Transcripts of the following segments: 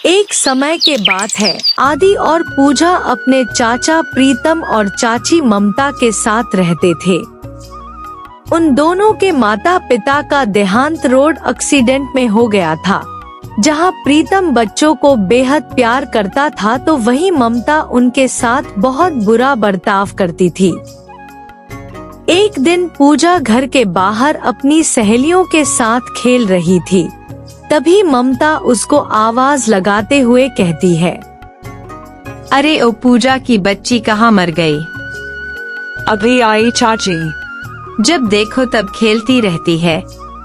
एक समय के बात है, आदि और पूजा अपने चाचा प्रीतम और चाची ममता के साथ रहते थे। उन दोनों के माता पिता का देहांत रोड एक्सीडेंट में हो गया था। जहां प्रीतम बच्चों को बेहद प्यार करता था तो वहीं ममता उनके साथ बहुत बुरा बर्ताव करती थी। एक दिन पूजा घर के बाहर अपनी सहेलियों के साथ खेल रही थी। तभी ममता उसको आवाज लगाते हुए कहती है, अरे ओ पूजा की बच्ची कहाँ मर गई? अभी आई चाची। जब देखो तब खेलती रहती है,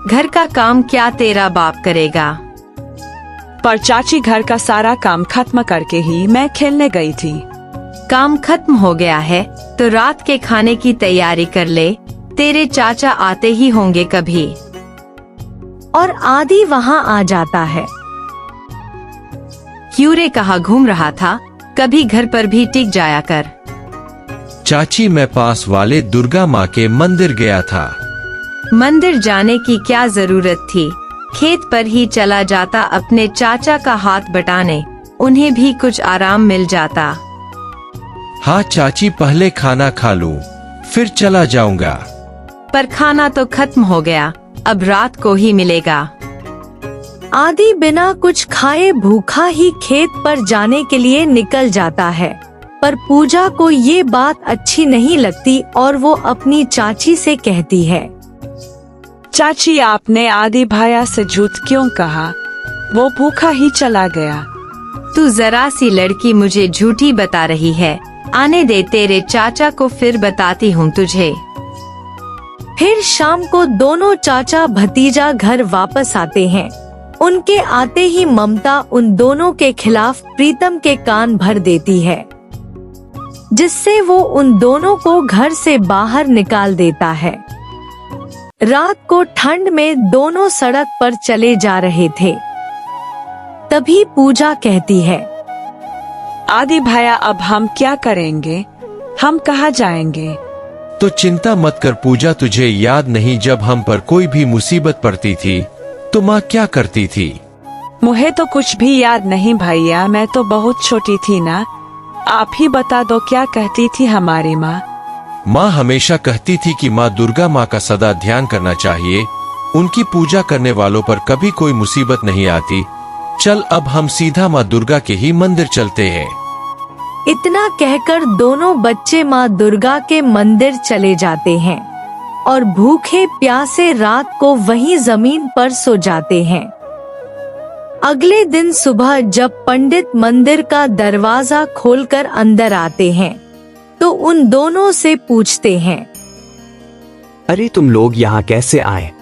घर का काम क्या तेरा बाप करेगा? पर चाची घर का सारा काम खत्म करके ही मैं खेलने गई थी। काम खत्म हो गया है तो रात के खाने की तैयारी कर ले, तेरे चाचा आते ही होंगे कभी। और आदि वहाँ आ जाता है। क्यों रे, कहाँ घूम रहा था? कभी घर पर भी टिक जाया कर। चाची मैं पास वाले दुर्गा माँ के मंदिर गया था। मंदिर जाने की क्या जरूरत थी? खेत पर ही चला जाता अपने चाचा का हाथ बटाने, उन्हें भी कुछ आराम मिल जाता। हाँ चाची, पहले खाना खा लूं, फिर चला जाऊंगा। पर खाना तो खत्म हो गया, अब रात को ही मिलेगा। आदि बिना कुछ खाए भूखा ही खेत पर जाने के लिए निकल जाता है। पर पूजा को ये बात अच्छी नहीं लगती और वो अपनी चाची से कहती है, चाची आपने आदि भैया से झूठ क्यों कहा? वो भूखा ही चला गया। तू जरा सी लड़की मुझे झूठी बता रही है। आने दे तेरे चाचा को, फिर बताती हूँ तुझे। फिर शाम को दोनों चाचा भतीजा घर वापस आते हैं। उनके आते ही ममता उन दोनों के खिलाफ प्रीतम के कान भर देती है, जिससे वो उन दोनों को घर से बाहर निकाल देता है। रात को ठंड में दोनों सड़क पर चले जा रहे थे। तभी पूजा कहती है, आदि भैया अब हम क्या करेंगे? हम कहाँ जाएंगे? तो चिंता मत कर पूजा, तुझे याद नहीं जब हम पर कोई भी मुसीबत पड़ती थी तो माँ क्या करती थी? मुझे तो कुछ भी याद नहीं भैया, मैं तो बहुत छोटी थी ना। आप ही बता दो क्या कहती थी हमारी माँ? माँ हमेशा कहती थी कि माँ दुर्गा माँ का सदा ध्यान करना चाहिए, उनकी पूजा करने वालों पर कभी कोई मुसीबत नहीं आती। चल अब हम सीधा माँ दुर्गा के ही मंदिर चलते हैं। इतना कहकर दोनों बच्चे माँ दुर्गा के मंदिर चले जाते हैं और भूखे प्यासे रात को वहीं जमीन पर सो जाते हैं। अगले दिन सुबह जब पंडित मंदिर का दरवाजा खोलकर अंदर आते हैं तो उन दोनों से पूछते हैं, अरे तुम लोग यहाँ कैसे आए?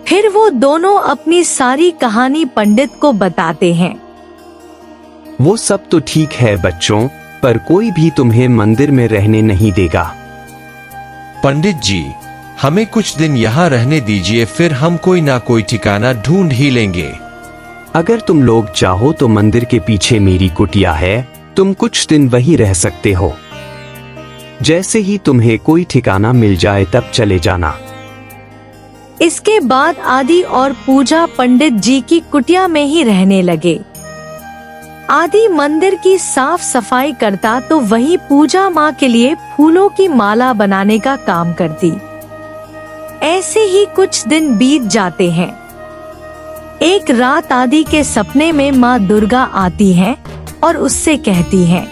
फिर वो दोनों अपनी सारी कहानी पंडित को बताते हैं। वो सब तो ठीक है बच्चों, पर कोई भी तुम्हें मंदिर में रहने नहीं देगा। पंडित जी, हमें कुछ दिन यहाँ रहने दीजिए, फिर हम कोई ना कोई ठिकाना ढूंढ ही लेंगे। अगर तुम लोग चाहो तो मंदिर के पीछे मेरी कुटिया है, तुम कुछ दिन वहीं रह सकते हो। जैसे ही तुम्हें कोई ठिकाना मिल जाए तब चले जाना। इसके बाद आदि और पूजा पंडित जी की कुटिया में ही रहने लगे। आदि मंदिर की साफ सफाई करता तो वहीं पूजा माँ के लिए फूलों की माला बनाने का काम करती। ऐसे ही कुछ दिन बीत जाते हैं। एक रात आदि के सपने में माँ दुर्गा आती हैं और उससे कहती हैं,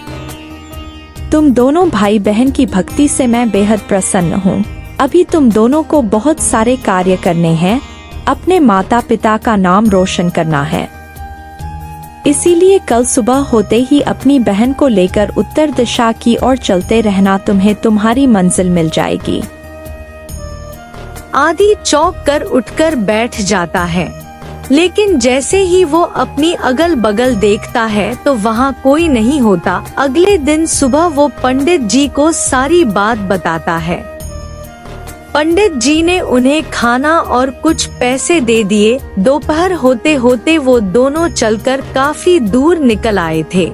तुम दोनों भाई बहन की भक्ति से मैं बेहद प्रसन्न हूँ। अभी तुम दोनों को बहुत सारे कार्य करने हैं, अपने माता पिता का नाम रोशन करना है। इसीलिए कल सुबह होते ही अपनी बहन को लेकर उत्तर दिशा की ओर चलते रहना, तुम्हें तुम्हारी मंजिल मिल जाएगी। आदि चौंक कर उठकर बैठ जाता है, लेकिन जैसे ही वो अपनी अगल बगल देखता है तो वहाँ कोई नहीं होता। अगले दिन सुबह वो पंडित जी को सारी बात बताता है। पंडित जी ने उन्हें खाना और कुछ पैसे दे दिए। दोपहर होते होते वो दोनों चलकर काफी दूर निकल आए थे।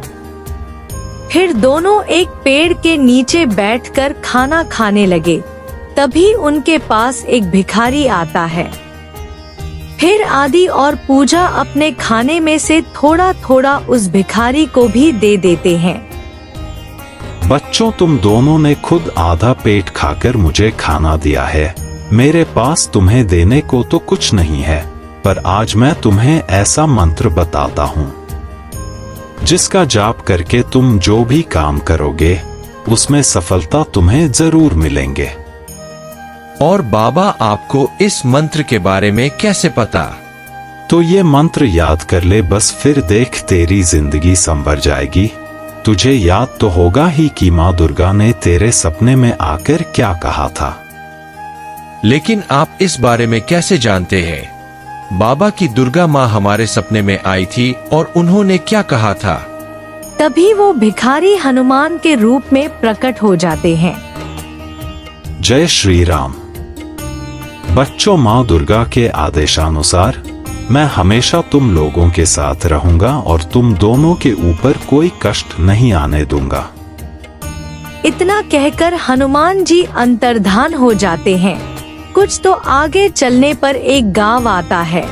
फिर दोनों एक पेड़ के नीचे बैठकर खाना खाने लगे। तभी उनके पास एक भिखारी आता है। फिर आदि और पूजा अपने खाने में से थोड़ा थोड़ा उस भिखारी को भी दे देते हैं। बच्चों, तुम दोनों ने खुद आधा पेट खाकर मुझे खाना दिया है। मेरे पास तुम्हें देने को तो कुछ नहीं है, पर आज मैं तुम्हें ऐसा मंत्र बताता हूँ जिसका जाप करके तुम जो भी काम करोगे उसमें सफलता तुम्हें जरूर मिलेंगे। और बाबा, आपको इस मंत्र के बारे में कैसे पता? तो ये मंत्र याद कर ले बस, फिर देख तेरी जिंदगी संवर जाएगी। तुझे याद तो होगा ही कि माँ दुर्गा ने तेरे सपने में आकर क्या कहा था। लेकिन आप इस बारे में कैसे जानते हैं? बाबा की दुर्गा माँ हमारे सपने में आई थी और उन्होंने क्या कहा था? तभी वो भिखारी हनुमान के रूप में प्रकट हो जाते हैं। जय श्री राम। बच्चों, माँ दुर्गा के आदेशानुसार मैं हमेशा तुम लोगों के साथ रहूंगा और तुम दोनों के ऊपर कोई कष्ट नहीं आने दूंगा। इतना कहकर हनुमान जी अंतर्धान हो जाते हैं। कुछ तो आगे चलने पर एक गांव आता है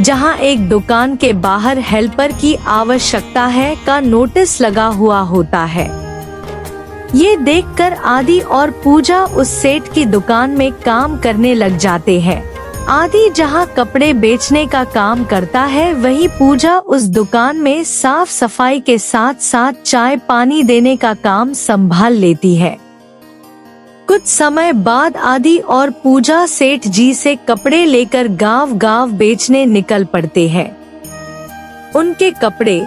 जहां एक दुकान के बाहर हेल्पर की आवश्यकता है का नोटिस लगा हुआ होता है। ये देखकर आदि और पूजा उस सेठ की दुकान में काम करने लग जाते हैं। आदि जहां कपड़े बेचने का काम करता है, वहीं पूजा उस दुकान में साफ सफाई के साथ साथ चाय पानी देने का काम संभाल लेती है। कुछ समय बाद आदि और पूजा सेठ जी से कपड़े लेकर गांव-गांव बेचने निकल पड़ते हैं। उनके कपड़े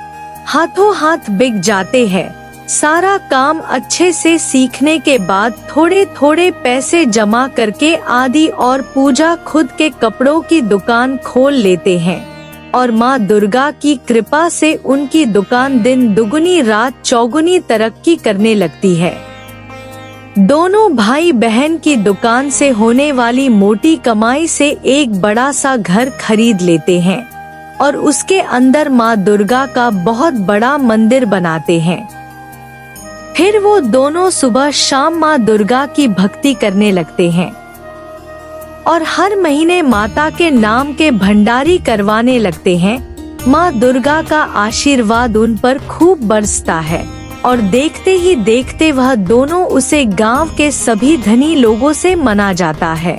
हाथों हाथ बिक जाते हैं। सारा काम अच्छे से सीखने के बाद थोड़े थोड़े पैसे जमा करके आदि और पूजा खुद के कपड़ों की दुकान खोल लेते हैं और माँ दुर्गा की कृपा से उनकी दुकान दिन दुगुनी रात चौगुनी तरक्की करने लगती है। दोनों भाई बहन की दुकान से होने वाली मोटी कमाई से एक बड़ा सा घर खरीद लेते हैं और उसके अंदर माँ दुर्गा का बहुत बड़ा मंदिर बनाते हैं। फिर वो दोनों सुबह शाम माँ दुर्गा की भक्ति करने लगते हैं और हर महीने माता के नाम के भंडारी करवाने लगते हैं। माँ दुर्गा का आशीर्वाद उन पर खूब बरसता है और देखते ही देखते वह दोनों उसे गांव के सभी धनी लोगों से मना जाता है।